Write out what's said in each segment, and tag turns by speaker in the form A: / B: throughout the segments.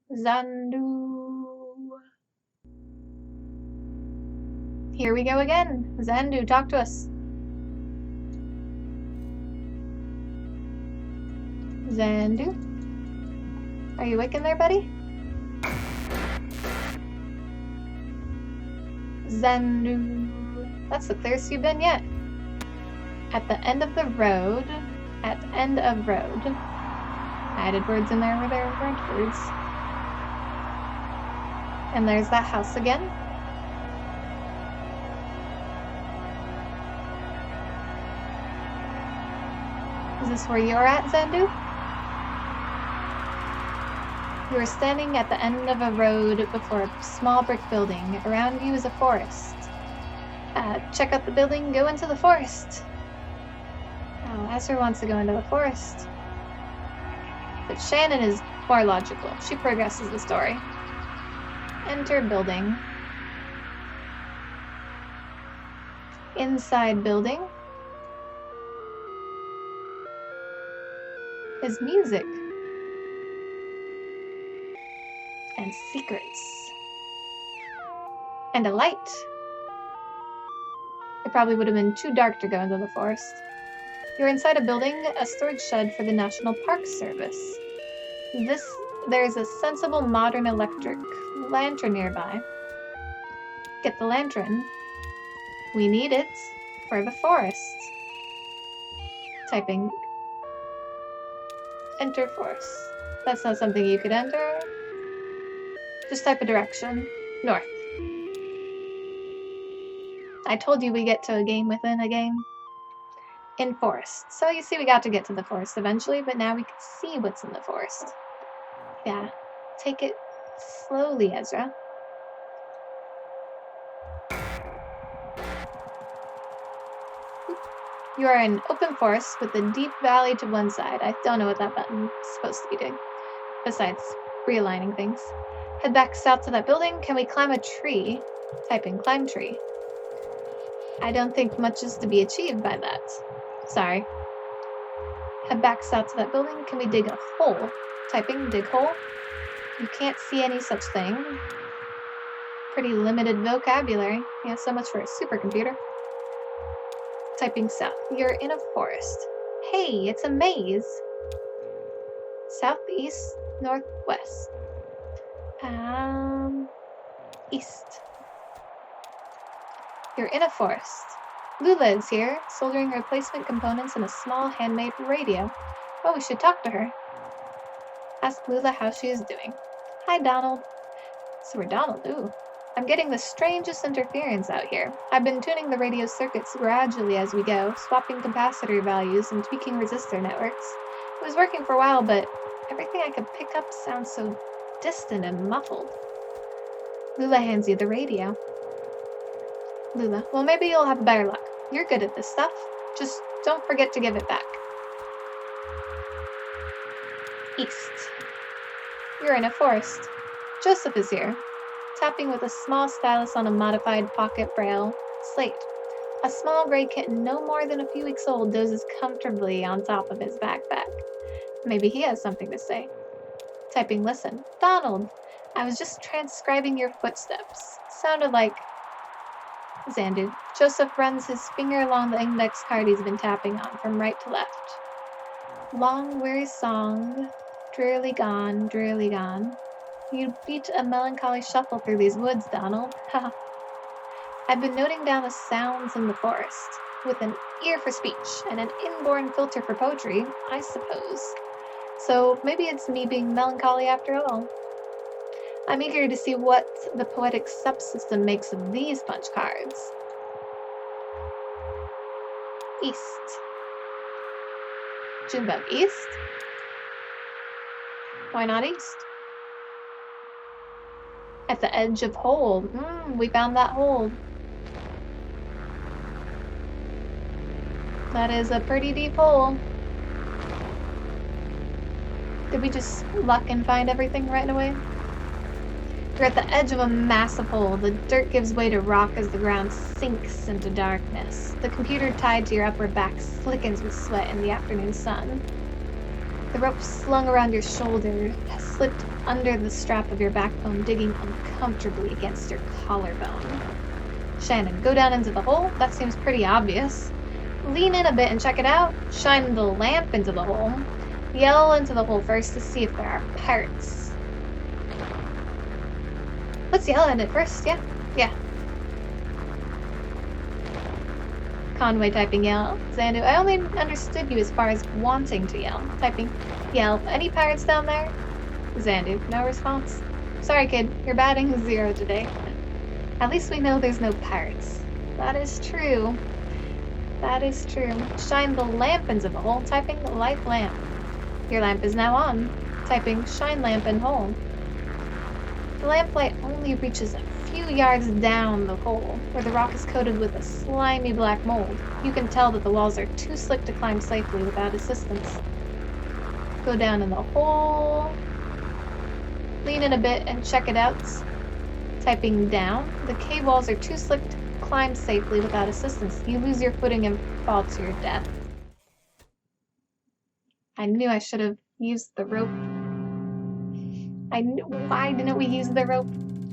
A: XANADU. Here we go again. XANADU, talk to us. XANADU? Are you awake in there, buddy? XANADU. That's the clearest you've been yet. At the end of the road. At the end of road. I added words in there where there weren't words. And there's that house again. Is this where you're at, XANADU? You are standing at the end of a road before a small brick building. Around you is a forest. Check out the building, go into the forest. Oh, Ezra wants to go into the forest. But Shannon is more logical. She progresses the story. Enter building. Inside building is music. And secrets. And a light. It probably would have been too dark to go into the forest. You're inside a building, a storage shed for the National Park Service. There is a sensible modern electric lantern nearby. Get the lantern. We need it for the forest. Typing. Enter forest. That's not something you could enter. Just type a direction. North. I told you we get to a game within a game. In forest. So you see we got to get to the forest eventually, but now we can see what's in the forest. Yeah. Take it slowly, Ezra. You are in open forest with a deep valley to one side. I don't know what that button is supposed to be doing. Besides realigning things. Head back south to that building. Can we climb a tree? Typing climb tree. I don't think much is to be achieved by that. Sorry. Head back south to that building. Can we dig a hole? Typing dig hole. You can't see any such thing. Pretty limited vocabulary. Yeah, so much for a supercomputer. Typing south. You're in a forest. Hey, it's a maze. Southeast, northwest. East. You're in a forest. Lula is here, soldering replacement components in a small handmade radio. Oh, we should talk to her. Ask Lula how she is doing. Hi, Donald. So we're Donald, ooh. I'm getting the strangest interference out here. I've been tuning the radio circuits gradually as we go, swapping capacitor values and tweaking resistor networks. It was working for a while, but everything I could pick up sounds so distant and muffled. Lula hands you the radio. Lula, well, maybe you'll have better luck. You're good at this stuff. Just don't forget to give it back. East. You're in a forest. Joseph is here, tapping with a small stylus on a modified pocket braille slate. A small gray kitten no more than a few weeks old dozes comfortably on top of his backpack. Maybe he has something to say. Typing listen. Donald, I was just transcribing your footsteps. Sounded like XANADU. Joseph runs his finger along the index card he's been tapping on from right to left. Long, weary song, drearily gone, drearily gone. You beat a melancholy shuffle through these woods, Donald. Ha. I've been noting down the sounds in the forest, with an ear for speech and an inborn filter for poetry, I suppose. So maybe it's me being melancholy after all. I'm eager to see what the poetic subsystem makes of these punch cards. East. Junebug East? Why not east? At the edge of hole. We found that hole. That is a pretty deep hole. Did we just luck and find everything right away? You're at the edge of a massive hole. The dirt gives way to rock as the ground sinks into darkness. The computer tied to your upper back slickens with sweat in the afternoon sun. The rope slung around your shoulder has slipped under the strap of your backbone, digging uncomfortably against your collarbone. Shannon, go down into the hole. That seems pretty obvious. Lean in a bit and check it out. Shine the lamp into the hole. Yell into the hole first to see if there are pirates. Let's yell at it first, yeah? Yeah. Conway typing yell. XANADU, I only understood you as far as wanting to yell. Typing yell. Any pirates down there? XANADU, no response. Sorry, kid. You're batting 0 today. At least we know there's no pirates. That is true. That is true. Shine the lamp into the hole. Typing light lamp. Your lamp is now on. Typing shine lamp in hole. The lamplight only reaches a few yards down the hole, where the rock is coated with a slimy black mold. You can tell that the walls are too slick to climb safely without assistance. Go down in the hole. Lean in a bit and check it out. Typing down. The cave walls are too slick to climb safely without assistance. You lose your footing and fall to your death. I knew I should have used the rope. Why didn't we use the rope?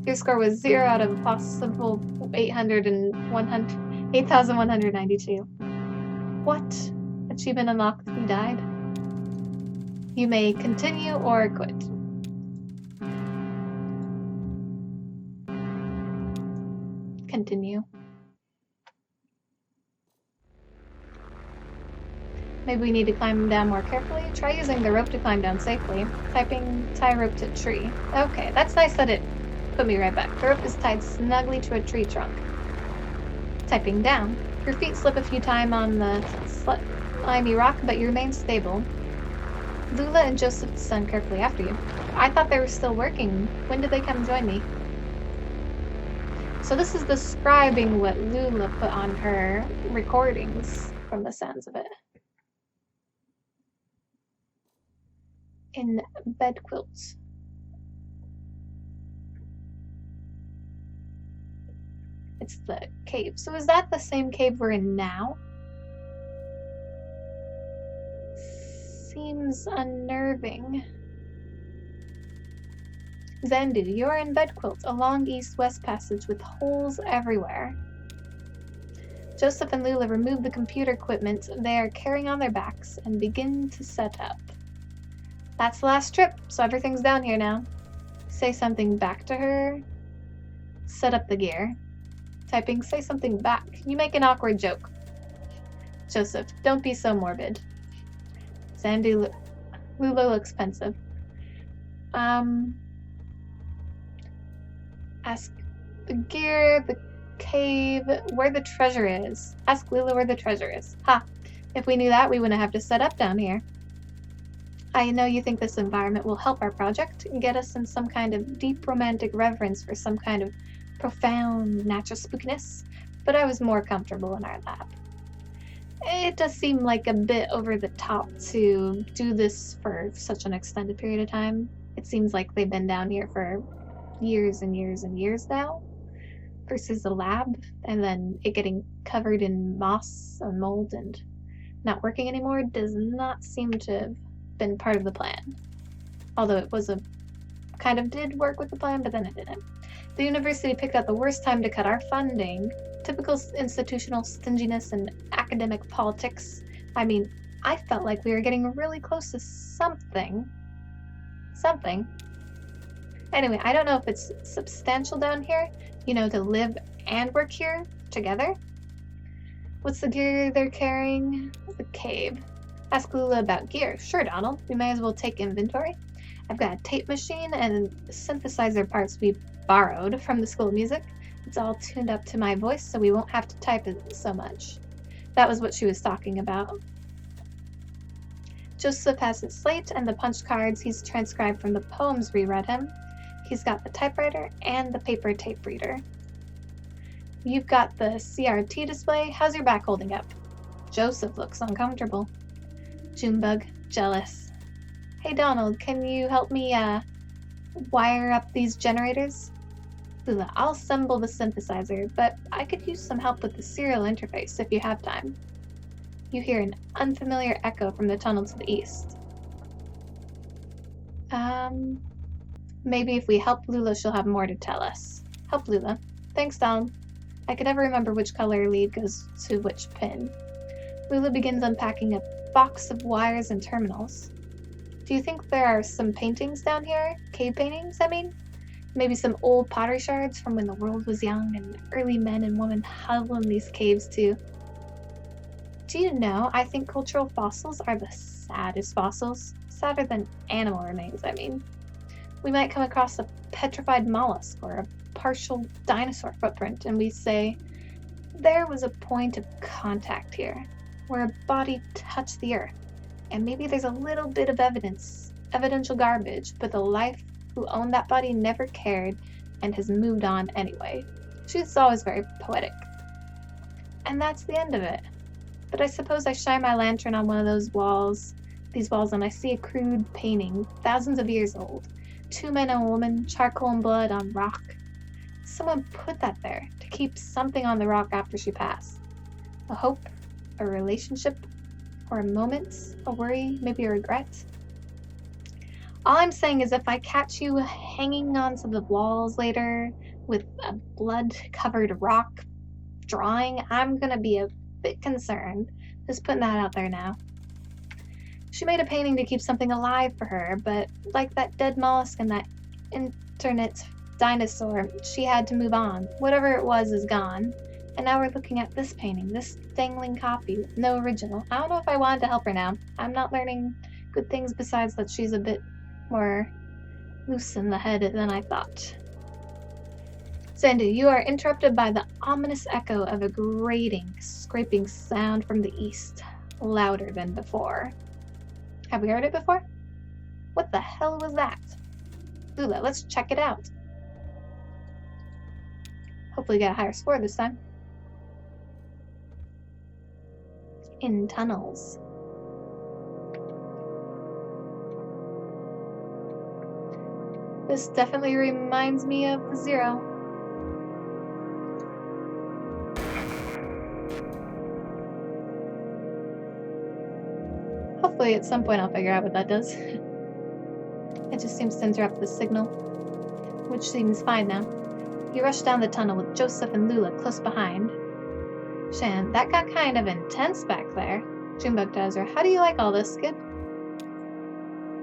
A: Your score was 0 out of a possible 8,192. What? Achievement unlocked. You died. You may continue or quit. Continue. Maybe we need to climb down more carefully. Try using the rope to climb down safely. Typing tie rope to tree. Okay, that's nice that it put me right back. The rope is tied snugly to a tree trunk. Typing down. Your feet slip a few times on the slimy rock, but you remain stable. Lula and Joseph descend carefully after you. I thought they were still working. When did they come join me? So this is describing what Lula put on her recordings, from the sounds of it. In bed quilts. It's the cave. So is that the same cave we're in now? Seems unnerving. XANADU, you are in bed quilt, a long east-west passage with holes everywhere. Joseph and Lula remove the computer equipment they are carrying on their backs and begin to set up. That's the last trip, so everything's down here now. Say something back to her. Set up the gear. Typing, say something back. You make an awkward joke. Joseph, don't be so morbid. XANADU, Lula looks pensive. Ask the gear, the cave, where the treasure is. Ask Lula where the treasure is. Ha! If we knew that, we wouldn't have to set up down here. I know you think this environment will help our project and get us in some kind of deep romantic reverence for some kind of profound natural spookiness, but I was more comfortable in our lab. It does seem like a bit over the top to do this for such an extended period of time. It seems like they've been down here for years and years and years now, versus the lab, and then it getting covered in moss and mold and not working anymore does not seem to have been part of the plan. Although it was kind of did work with the plan, but then it didn't. The university picked out the worst time to cut our funding. Typical institutional stinginess and academic politics. I mean, I felt like we were getting really close to something. Anyway, I don't know if it's substantial down here, to live and work here together. What's the gear they're carrying? The cave. Ask Lula about gear. Sure, Donald. We may as well take inventory. I've got a tape machine and synthesizer parts we borrowed from the School of Music. It's all tuned up to my voice, so we won't have to type it so much. That was what she was talking about. Joseph has his slate and the punch cards he's transcribed from the poems we read him. He's got the typewriter and the paper tape reader. You've got the CRT display. How's your back holding up? Joseph looks uncomfortable. Junebug, jealous. Hey Donald, can you help me wire up these generators? Lula, I'll assemble the synthesizer, but I could use some help with the serial interface if you have time. You hear an unfamiliar echo from the tunnel to the east. Maybe if we help Lula, she'll have more to tell us. Help Lula. Thanks, Donald. I can never remember which color lead goes to which pin. Lula begins unpacking a box of wires and terminals. Do you think there are some paintings down here? Cave paintings, I mean? Maybe some old pottery shards from when the world was young and early men and women huddled in these caves too. Do you know, I think cultural fossils are the saddest fossils. Sadder than animal remains, I mean. We might come across a petrified mollusk or a partial dinosaur footprint, and we say, there was a point of contact here, where a body touched the earth, and maybe there's a little bit of evidential garbage, but the life who owned that body never cared and has moved on anyway. She's always very poetic. And that's the end of it. But I suppose I shine my lantern on one of these walls, and I see a crude painting, thousands of years old. 2 men and a woman, charcoal and blood on rock. Someone put that there to keep something on the rock after she passed. A hope, a relationship, or a moment, a worry, maybe a regret. All I'm saying is if I catch you hanging onto the walls later with a blood-covered rock drawing, I'm gonna be a bit concerned. Just putting that out there now. She made a painting to keep something alive for her, but like that dead mollusk and that internet dinosaur, she had to move on. Whatever it was is gone. And now we're looking at this painting, this dangling copy with no original. I don't know if I wanted to help her now. I'm not learning good things besides that she's a bit more loose in the head than I thought. XANADU, you are interrupted by the ominous echo of a grating, scraping sound from the east, louder than before. Have we heard it before? What the hell was that? Lula, let's check it out. Hopefully get a higher score this time. In tunnels. This definitely reminds me of the Zero. Hopefully at some point I'll figure out what that does. It just seems to interrupt the signal, which seems fine now. You rush down the tunnel with Joseph and Lula close behind. Shan, that got kind of intense back there. Junebug tells her, how do you like all this, kid?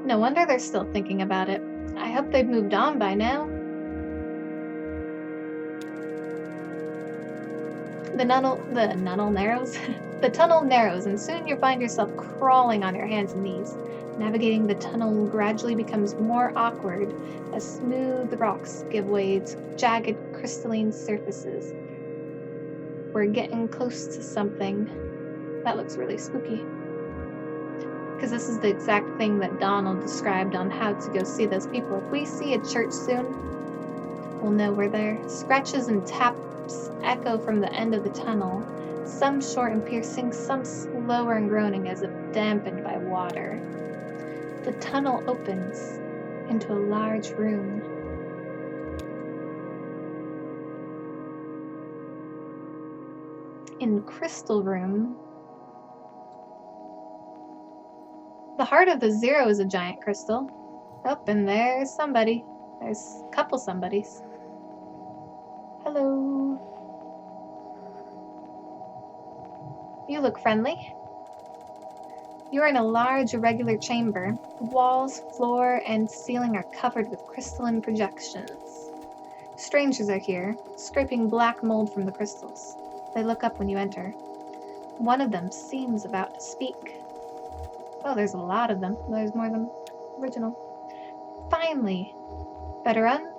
A: No wonder they're still thinking about it. I hope they've moved on by now. The tunnel narrows, and soon you find yourself crawling on your hands and knees. Navigating the tunnel gradually becomes more awkward as smooth rocks give way to jagged crystalline surfaces. We're getting close to something that looks really spooky. Because this is the exact thing that Donald described on how to go see those people. If we see a church soon, we'll know we're there. Scratches and taps echo from the end of the tunnel, some short and piercing, some slower and groaning as if dampened by water. The tunnel opens into a large room. In Crystal Room, the heart of the Zero is a giant crystal. Oh, and there's somebody. There's a couple somebodies. Hello. You look friendly. You are in a large, irregular chamber. The walls, floor, and ceiling are covered with crystalline projections. Strangers are here, scraping black mold from the crystals. They look up when you enter. One of them seems about to speak. Oh, there's a lot of them. There's more than original. Finally, veteran,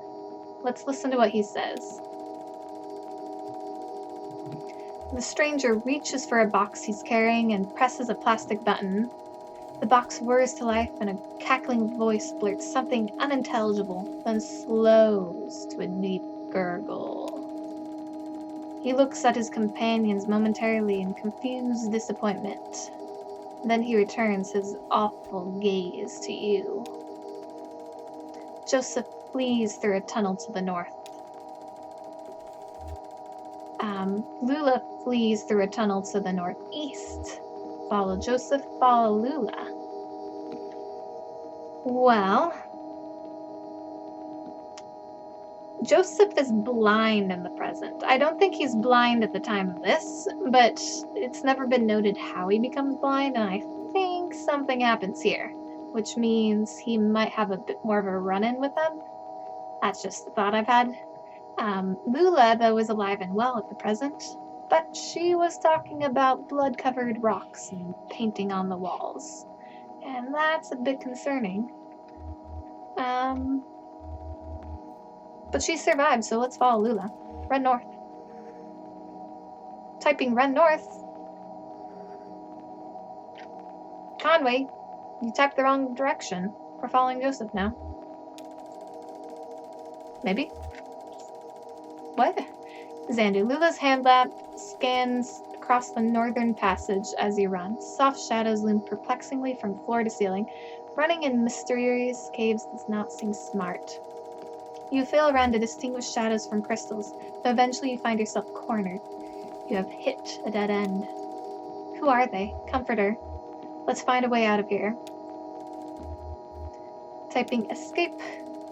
A: let's listen to what he says. The stranger reaches for a box he's carrying and presses a plastic button. The box whirs to life and a cackling voice blurts something unintelligible, then slows to a deep gurgle. He looks at his companions momentarily in confused disappointment. Then he returns his awful gaze to you. Joseph flees through a tunnel to the north. Lula flees through a tunnel to the northeast. Follow Joseph, follow Lula. Well, Joseph is blind in the present. I don't think he's blind at the time of this, but it's never been noted how he becomes blind, and I think something happens here, which means he might have a bit more of a run-in with them. That's just the thought I've had. Lula, though, is alive and well at the present, but she was talking about blood-covered rocks and painting on the walls, and that's a bit concerning. But she survived, so let's follow Lula. Run north. Typing run north. Conway, you typed the wrong direction. We're following Joseph now. Maybe? What? XANADU. Lula's hand lamp scans across the northern passage as you run. Soft shadows loom perplexingly from floor to ceiling. Running in mysterious caves does not seem smart. You feel around to distinguish shadows from crystals, but eventually you find yourself cornered. You have hit a dead end. Who are they? Comfort her. Let's find a way out of here. Typing escape.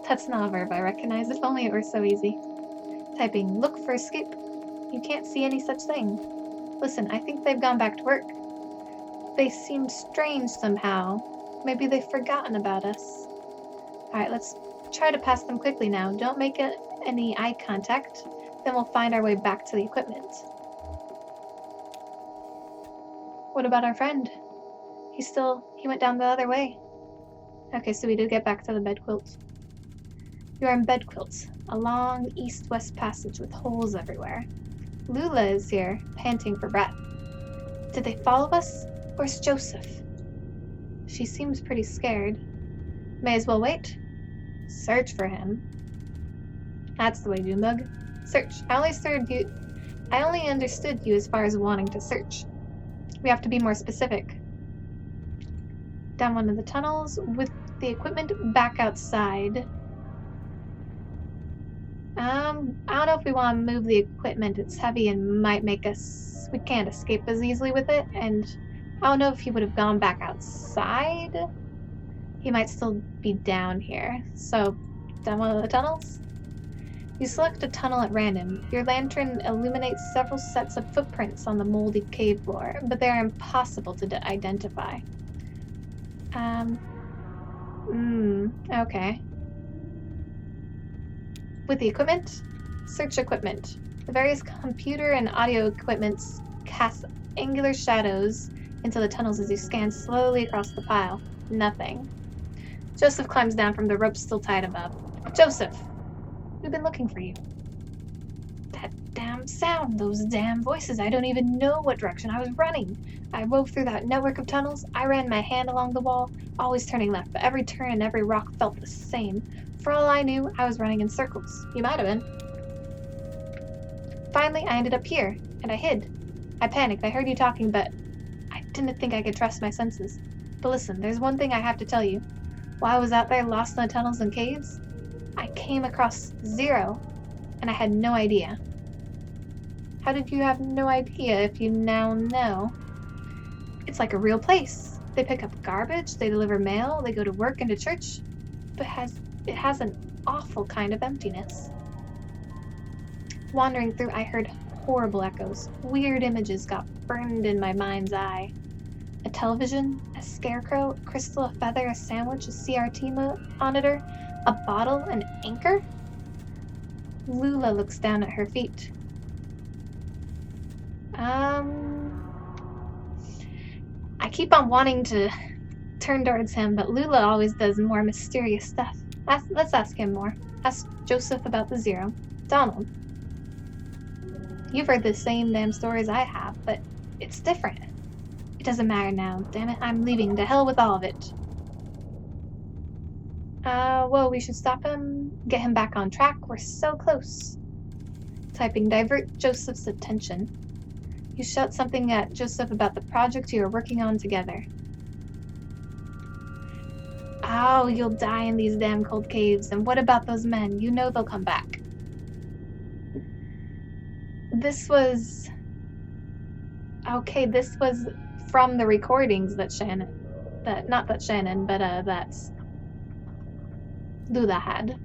A: That's not a verb I recognize, if only it were so easy. Typing look for escape. You can't see any such thing. Listen, I think they've gone back to work. They seem strange somehow. Maybe they've forgotten about us. Alright, let's try to pass them quickly now. Don't make any eye contact. Then we'll find our way back to the equipment. What about our friend? He went down the other way. Okay, so we did get back to the bed quilt. You are in bed quilts, a long east-west passage with holes everywhere. Lula is here, panting for breath. Did they follow us? Where's Joseph? She seems pretty scared. May as well wait. Search for him. That's the way, Junebug. Search. I only understood you as far as wanting to search. We have to be more specific. Down one of the tunnels with the equipment back outside. I don't know if we want to move the equipment. It's heavy and might make us... We can't escape as easily with it, and I don't know if he would have gone back outside. He might still be down here. So, down one of the tunnels? You select a tunnel at random. Your lantern illuminates several sets of footprints on the moldy cave floor, but they are impossible to identify. Okay. With the equipment, search equipment. The various computer and audio equipments cast angular shadows into the tunnels as you scan slowly across the pile. Nothing. Joseph climbs down from the rope still tied above. Joseph! We've been looking for you. That damn sound, those damn voices. I don't even know what direction I was running. I wove through that network of tunnels. I ran my hand along the wall, always turning left, but every turn and every rock felt the same. For all I knew, I was running in circles. You might have been. Finally, I ended up here, and I hid. I panicked. I heard you talking, but I didn't think I could trust my senses. But listen, there's one thing I have to tell you. While I was out there lost in the tunnels and caves, I came across Zero, and I had no idea. How did you have no idea if you now know? It's like a real place. They pick up garbage, they deliver mail, they go to work and to church, but it has an awful kind of emptiness. Wandering through, I heard horrible echoes. Weird images got burned in my mind's eye. A television, a scarecrow, a crystal, a feather, a sandwich, a CRT monitor, a bottle, an anchor? Lula looks down at her feet. I keep on wanting to turn towards him, but Lula always does more mysterious stuff. Let's ask him more. Ask Joseph about the Zero. Donald. You've heard the same damn stories I have, but it's different. It doesn't matter now. Damn it, I'm leaving. To hell with all of it. Well, we should stop him, get him back on track. We're so close. Typing, divert Joseph's attention. You shout something at Joseph about the project you are working on together. Oh, you'll die in these damn cold caves. And what about those men? You know they'll come back. This was from the recordings that that Lula had.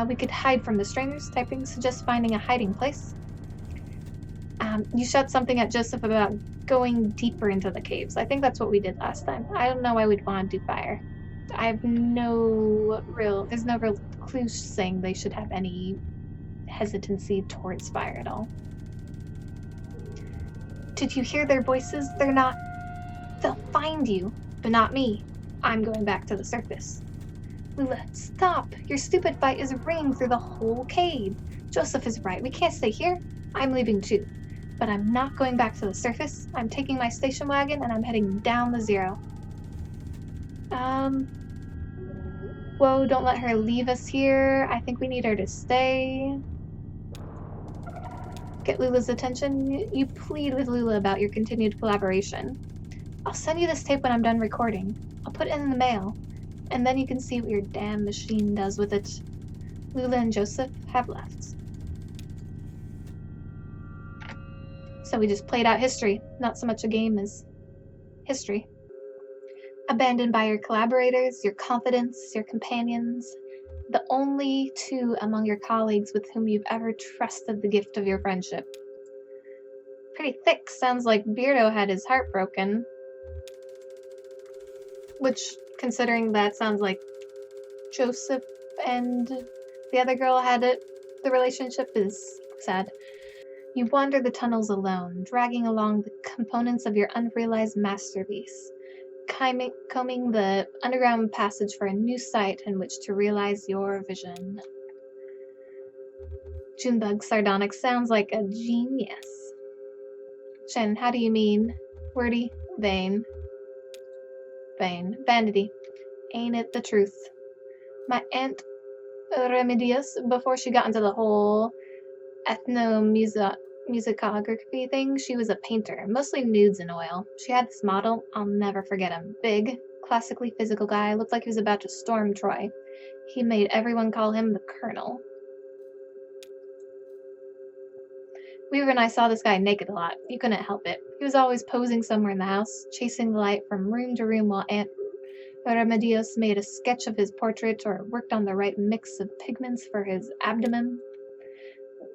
A: We could hide from the strangers. Typing suggests finding a hiding place. You shot something at Joseph about going deeper into the caves. I think that's what we did last time. I don't know why we'd want to do fire. There's no real clues saying they should have any hesitancy towards fire at all. Did you hear their voices? They'll find you, but not me. I'm going back to the surface. Lula, stop! Your stupid fight is ringing through the whole cave. Joseph is right. We can't stay here. I'm leaving too. But I'm not going back to the surface. I'm taking my station wagon and I'm heading down the zero. Whoa, don't let her leave us here. I think we need her to stay. Get Lula's attention. You plead with Lula about your continued collaboration. I'll send you this tape when I'm done recording. I'll put it in the mail. And then you can see what your damn machine does with it. Lula and Joseph have left. So we just played out history. Not so much a game as history. Abandoned by your collaborators, your confidants, your companions, the only two among your colleagues with whom you've ever trusted the gift of your friendship. Pretty thick. Sounds like Beardo had his heart broken. Which, considering that sounds like Joseph and the other girl had it, the relationship is sad. You wander the tunnels alone, dragging along the components of your unrealized masterpiece, combing the underground passage for a new site in which to realize your vision. Junebug sardonic sounds like a genius. Shen, how do you mean? Wordy, vain. Vain. Vanity. Ain't it the truth? My Aunt Remedios, before she got into the whole ethnomusicography thing, she was a painter, mostly nudes in oil. She had this model, I'll never forget him. Big, classically physical guy, looked like he was about to storm Troy. He made everyone call him the Colonel. Weaver and I saw this guy naked a lot. You couldn't help it. He was always posing somewhere in the house, chasing the light from room to room while Aunt Remedios made a sketch of his portrait or worked on the right mix of pigments for his abdomen.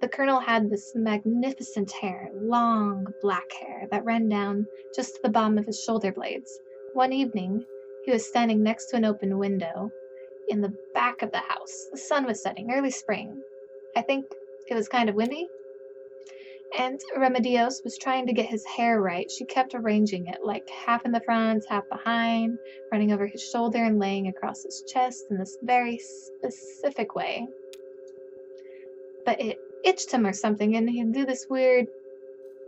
A: The Colonel had this magnificent hair, long black hair that ran down just to the bottom of his shoulder blades. One evening, he was standing next to an open window in the back of the house. The sun was setting, early spring. I think it was kind of windy. And Remedios was trying to get his hair right. She kept arranging it, like half in the front, half behind, running over his shoulder and laying across his chest in this very specific way. But it itched him or something, and he'd do this weird,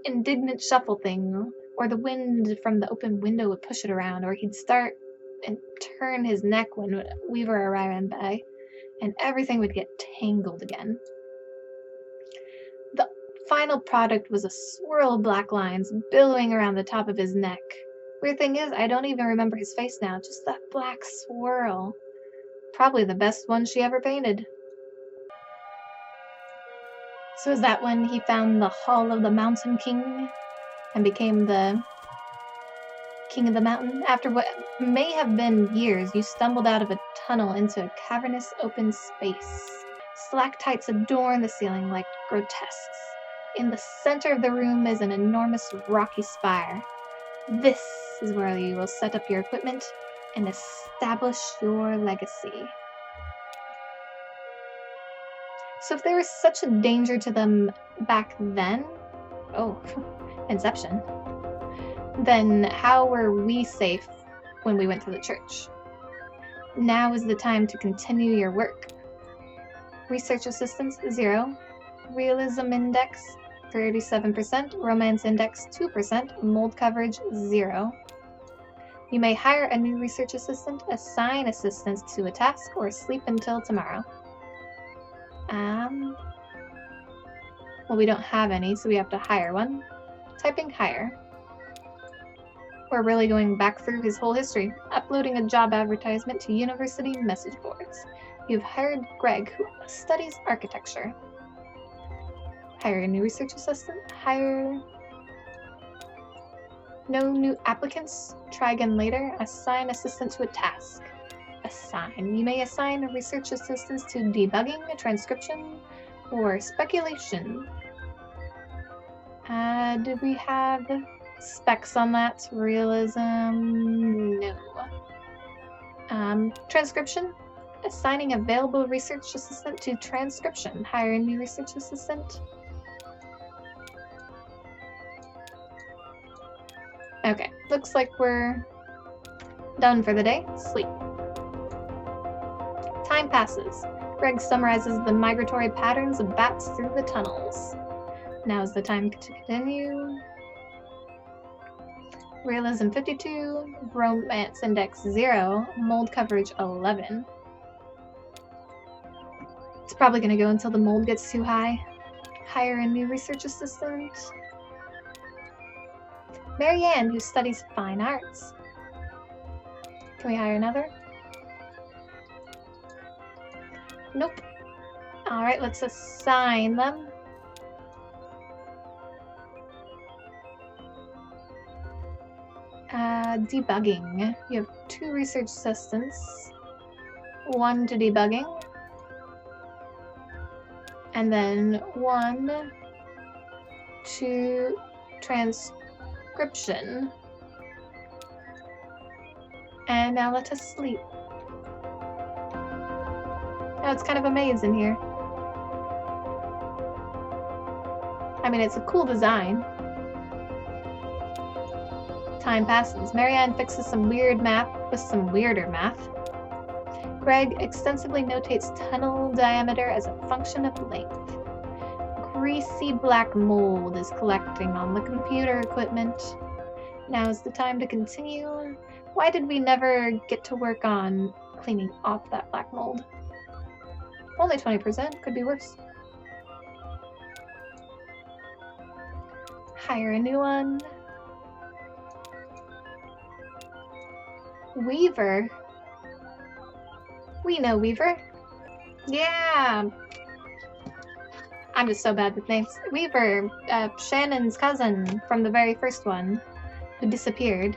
A: indignant shuffle thing, or the wind from the open window would push it around, or he'd start and turn his neck when Weaver arrived by, and everything would get tangled again. The final product was a swirl of black lines billowing around the top of his neck. Weird thing is, I don't even remember his face now, just that black swirl. Probably the best one she ever painted. So is that when he found the Hall of the Mountain King and became the King of the Mountain? After what may have been years, you stumbled out of a tunnel into a cavernous open space. Stalactites adorn the ceiling like grotesques. In the center of the room is an enormous rocky spire. This is where you will set up your equipment and establish your legacy. So if there was such a danger to them back then, Inception, then how were we safe when we went to the church? Now is the time to continue your work. Research assistance, 0. Realism index, 37%. Romance index, 2%. Mold coverage, 0. You may hire a new research assistant, assign assistance to a task, or sleep until tomorrow. Well, we don't have any, so we have to hire one. Typing hire. We're really going back through his whole history, uploading a job advertisement to university message boards. You've hired Greg, who studies architecture. Hire a new research assistant. Hire... No new applicants. Try again later. Assign assistant to a task. assign. You may assign a research assistance to debugging, transcription, or speculation. Do we have specs on that? Realism? No. Transcription? Assigning available research assistant to transcription. Hire a new research assistant. Okay, looks like we're done for the day. Sleep. Time passes. Greg summarizes the migratory patterns of bats through the tunnels. Now is the time to continue. Realism 52, Romance Index 0, Mold Coverage 11. It's probably going to go until the mold gets too high. Hire a new research assistant. Marianne, who studies fine arts. Can we hire another? Nope. Alright, let's assign them. Debugging. You have 2 research assistants. 1 to debugging. And then 1 to transcription. And now let us sleep. Now it's kind of a maze in here. I mean, it's a cool design. Time passes. Marianne fixes some weird math with some weirder math. Greg extensively notates tunnel diameter as a function of length. Greasy black mold is collecting on the computer equipment. Now is the time to continue. Why did we never get to work on cleaning off that black mold? Only 20%, could be worse. Hire a new one. Weaver. We know Weaver. Yeah. I'm just so bad with names. Weaver, Shannon's cousin from the very first one, who disappeared.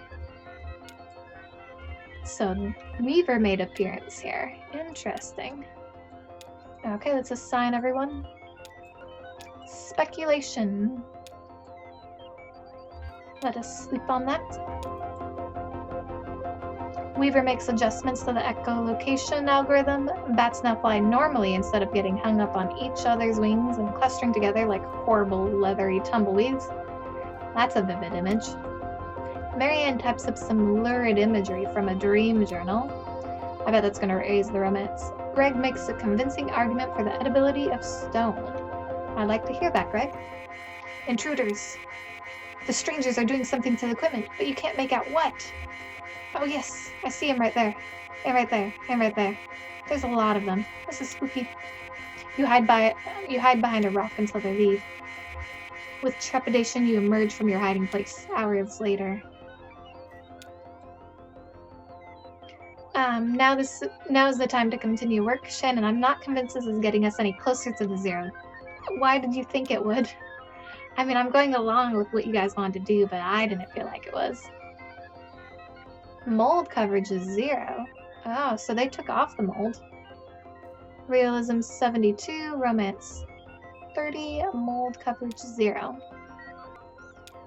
A: So Weaver made appearance here. Interesting. Okay, let's assign everyone. Speculation. Let us sleep on that. Weaver makes adjustments to the echolocation algorithm. Bats now fly normally instead of getting hung up on each other's wings and clustering together like horrible leathery tumbleweeds. That's a vivid image. Marianne types up some lurid imagery from a dream journal. I bet that's going to raise the romance. Greg makes a convincing argument for the edibility of stone. I'd like to hear that, Greg. Intruders. The strangers are doing something to the equipment, but you can't make out what. Oh yes, I see him right there. And right there, and right there. There's a lot of them. This is spooky. You hide behind a rock until they leave. With trepidation, you emerge from your hiding place, hours later. Now is the time to continue work. Shannon, I'm not convinced this is getting us any closer to the 0. Why did you think it would? I mean, I'm going along with what you guys wanted to do, but I didn't feel like it was. Mold coverage is 0. Oh, so they took off the mold. Realism 72, Romance 30, mold coverage 0.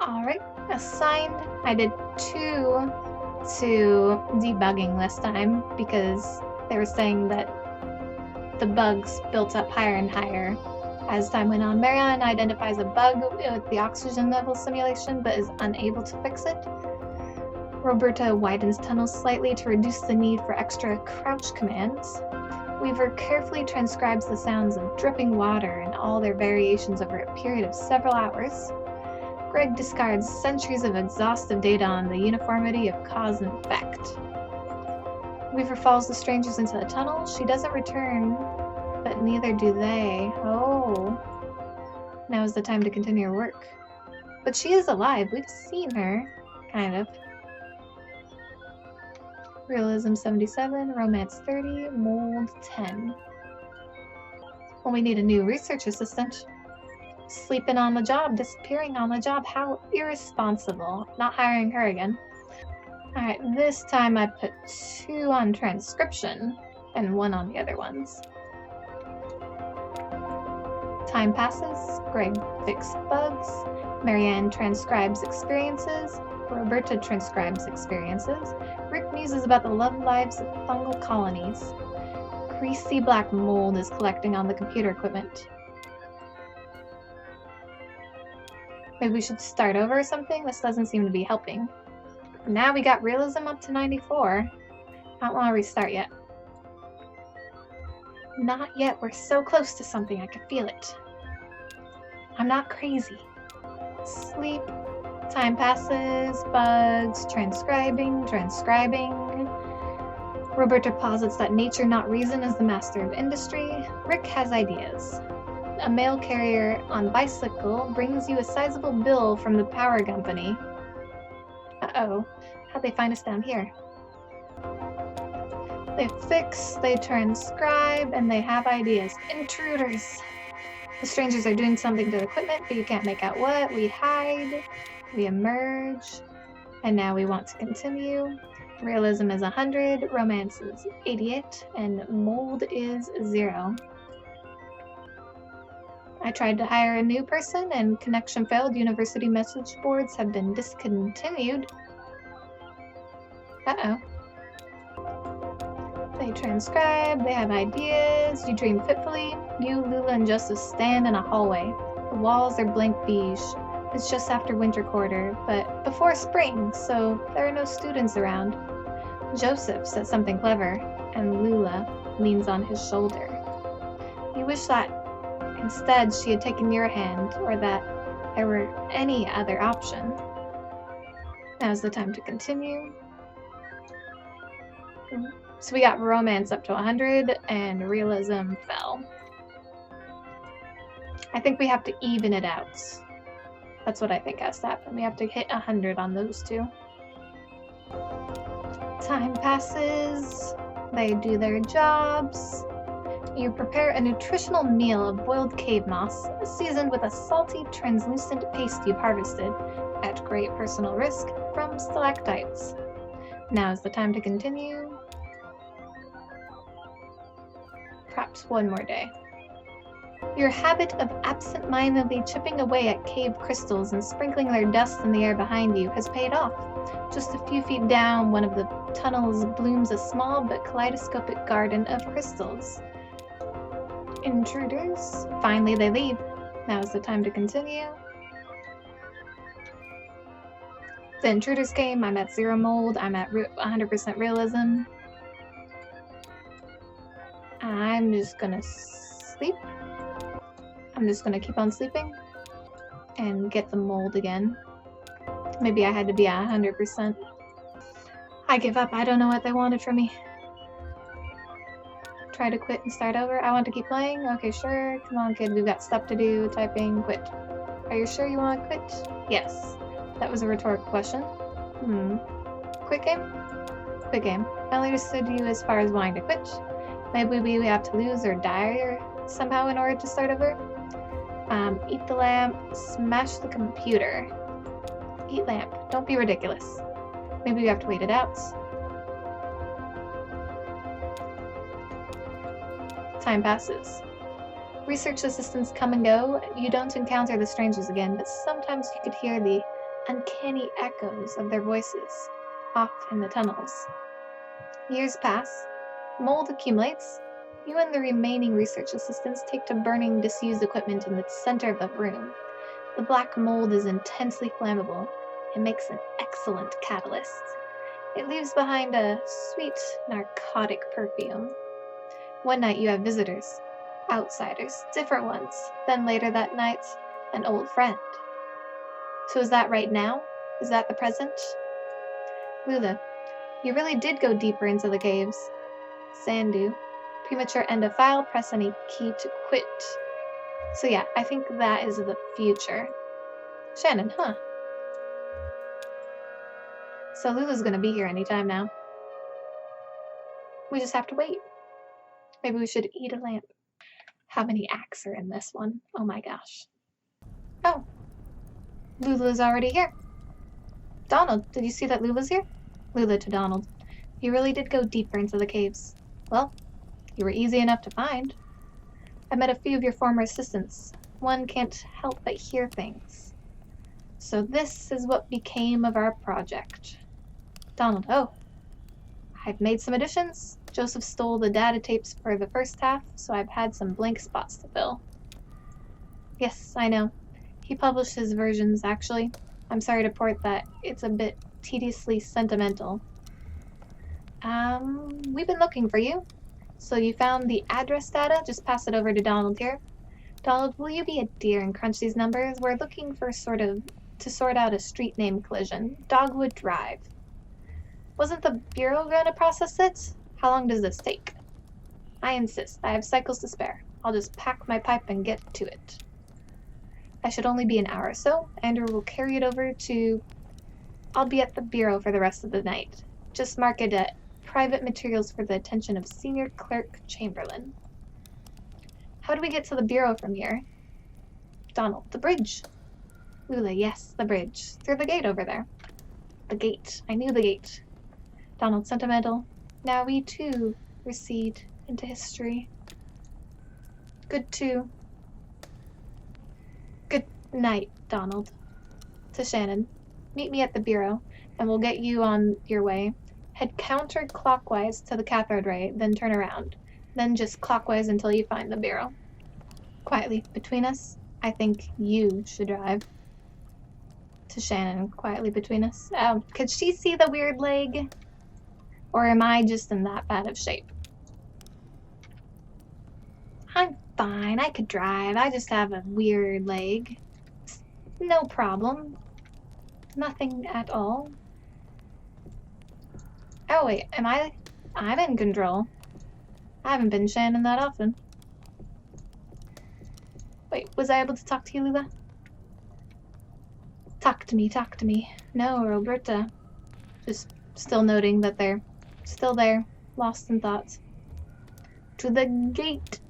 A: Alright, assigned. I did 2 to debugging this time because they were saying that the bugs built up higher and higher as time went on. Marianne identifies a bug with the oxygen level simulation but is unable to fix it. Roberta widens tunnels slightly to reduce the need for extra crouch commands. Weaver carefully transcribes the sounds of dripping water and all their variations over a period of several hours. Greg discards centuries of exhaustive data on the uniformity of cause and effect. Weaver follows the strangers into the tunnel. She doesn't return, but neither do they. Oh. Now is the time to continue her work. But she is alive. We've seen her. Kind of. Realism 77, Romance 30, Mold 10. Well, we need a new research assistant. Sleeping on the job, disappearing on the job. How irresponsible. Not hiring her again. Alright, this time I put 2 on transcription and 1 on the other ones. Time passes, Greg fixes bugs, Marianne transcribes experiences, Roberta transcribes experiences, Rick muses about the love lives of fungal colonies. Greasy black mold is collecting on the computer equipment. Maybe we should start over or something? This doesn't seem to be helping. Now we got realism up to 94. I don't want to restart yet. Not yet. We're so close to something. I can feel it. I'm not crazy. Sleep. Time passes. Bugs. Transcribing. Roberta posits that nature, not reason, is the master of industry. Rick has ideas. A mail carrier on bicycle brings you a sizable bill from the power company. Uh-oh. How'd they find us down here? They fix, they transcribe, and they have ideas. Intruders! The strangers are doing something to the equipment, but you can't make out what. We hide. We emerge. And now we want to continue. Realism is 100, romance is 88, and mold is 0. I tried to hire a new person, and connection failed. University message boards have been discontinued. Uh-oh. They transcribe, they have ideas, you dream fitfully. You, Lula, and Joseph stand in a hallway. The walls are blank beige. It's just after winter quarter, but before spring, so there are no students around. Joseph says something clever, and Lula leans on his shoulder. You wish that instead she had taken your hand, or that there were any other option. Now's the time to continue. So we got romance up to 100, and realism fell. I think we have to even it out. That's what I think has to happen. We have to hit 100 on those two. Time passes. They do their jobs. You prepare a nutritional meal of boiled cave moss, seasoned with a salty, translucent paste you've harvested, at great personal risk, from stalactites. Now is the time to continue. Perhaps one more day. Your habit of absent-mindedly chipping away at cave crystals and sprinkling their dust in the air behind you has paid off. Just a few feet down one of the tunnels blooms a small but kaleidoscopic garden of crystals. Intruders. Finally they leave. Now is the time to continue. The intruders came. I'm at 0 mold. I'm at 100% realism. I'm just gonna sleep. I'm just gonna keep on sleeping and get the mold again. Maybe I had to be at 100%. I give up. I don't know what they wanted from me. Try to quit and start over. I want to keep playing? Okay, sure. Come on, kid. We've got stuff to do. Typing. Quit. Are you sure you want to quit? Yes. That was a rhetorical question. Quit game? Quit game. I only understood you as far as wanting to quit. Maybe we have to lose or die or somehow in order to start over. Eat the lamp. Smash the computer. Eat lamp. Don't be ridiculous. Maybe we have to wait it out. Time passes. Research assistants come and go. You don't encounter the strangers again, but sometimes you could hear the uncanny echoes of their voices off in the tunnels. Years pass. Mold accumulates. You and the remaining research assistants take to burning disused equipment in the center of the room. The black mold is intensely flammable. It makes an excellent catalyst. It leaves behind a sweet, narcotic perfume. One night you have visitors, outsiders, different ones. Then later that night, an old friend. So is that right now? Is that the present? Lula, you really did go deeper into the caves. XANADU, premature end of file, press any key to quit. So yeah, I think that is the future. Shannon, huh? So Lula's gonna be here anytime now. We just have to wait. Maybe we should eat a lamp. How many acts are in this one? Oh my gosh. Oh. Lula's already here. Donald, did you see that Lula's here? Lula to Donald. You really did go deeper into the caves. Well, you were easy enough to find. I met a few of your former assistants. One can't help but hear things. So this is what became of our project. Donald, oh, I've made some additions. Joseph stole the data tapes for the first half, so I've had some blank spots to fill. Yes, I know. He published his versions, actually. I'm sorry to report that it's a bit tediously sentimental. We've been looking for you. So you found the address data? Just pass it over to Donald here. Donald, will you be a dear and crunch these numbers? We're looking for to sort out a street name collision. Dogwood Drive. Wasn't the Bureau going to process it? How long does this take? I insist. I have cycles to spare. I'll just pack my pipe and get to it. I should only be an hour or so. Andrew will carry it over to... I'll be at the Bureau for the rest of the night. Just mark it at private materials for the attention of Senior Clerk Chamberlain. How do we get to the Bureau from here? Donald, the bridge. Lula, yes, the bridge. Through the gate over there. The gate. I knew the gate. Donald, sentimental. Now we too recede into history. Good night, Donald. To Shannon. Meet me at the Bureau, and we'll get you on your way. Head counterclockwise to the cathode ray, then turn around. Then just clockwise until you find the Bureau. Quietly, between us, I think you should drive. To Shannon, quietly between us. Oh, could she see the weird leg? Or am I just in that bad of shape? I'm fine, I could drive. I just have a weird leg. No problem. Nothing at all. Oh wait, I'm in control. I haven't been Shannon that often. Wait, was I able to talk to you, Lula? Talk to me. No, Roberta. Just still noting that they're still there, lost in thoughts. To the gate!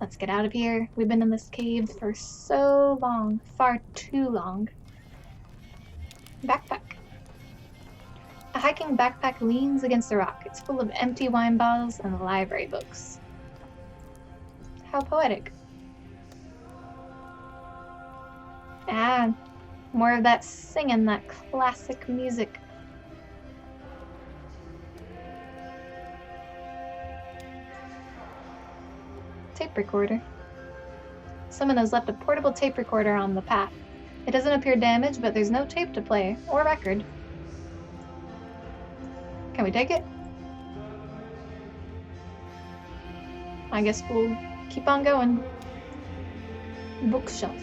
A: Let's get out of here. We've been in this cave for so long. Far too long. Backpack. A hiking backpack leans against a rock. It's full of empty wine bottles and library books. How poetic. Ah, more of that singing, that classic music. Tape recorder. Someone has left a portable tape recorder on the path. It doesn't appear damaged, but there's no tape to play, or record. Can we take it? I guess we'll keep on going. Bookshelf.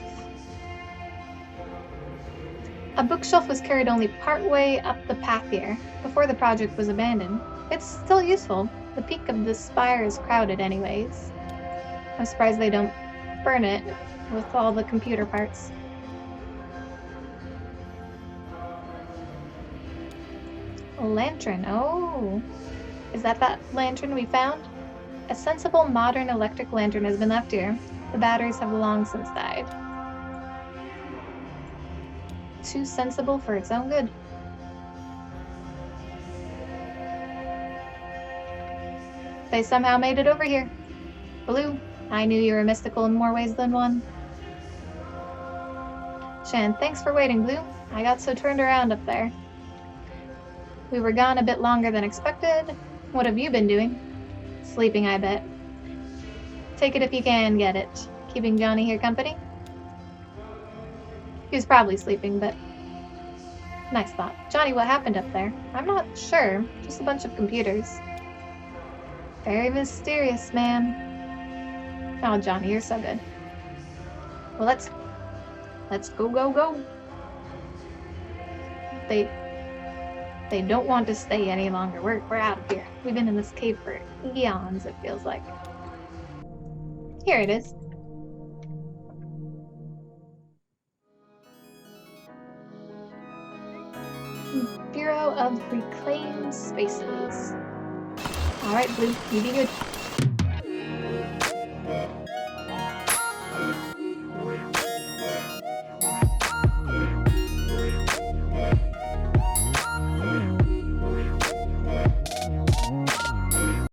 A: A bookshelf was carried only partway up the path here, before the project was abandoned. It's still useful. The peak of the spire is crowded anyways. I'm surprised they don't burn it with all the computer parts. A lantern. Oh, is that lantern we found? A sensible modern electric lantern has been left here. The batteries have long since died. Too sensible for its own good. They somehow made it over here. Blue, I knew you were mystical in more ways than one. Shan, thanks for waiting, Blue. I got so turned around up there. We were gone a bit longer than expected. What have you been doing? Sleeping, I bet. Take it if you can get it. Keeping Johnny here company? He was probably sleeping, but... Nice thought. Johnny, what happened up there? I'm not sure. Just a bunch of computers. Very mysterious, man. Oh, Johnny, you're so good. Well, let's go. They don't want to stay any longer. We're out of here. We've been in this cave for eons, it feels like. Here it is. Bureau of Reclaimed Spaces. Alright, Blue, you be good.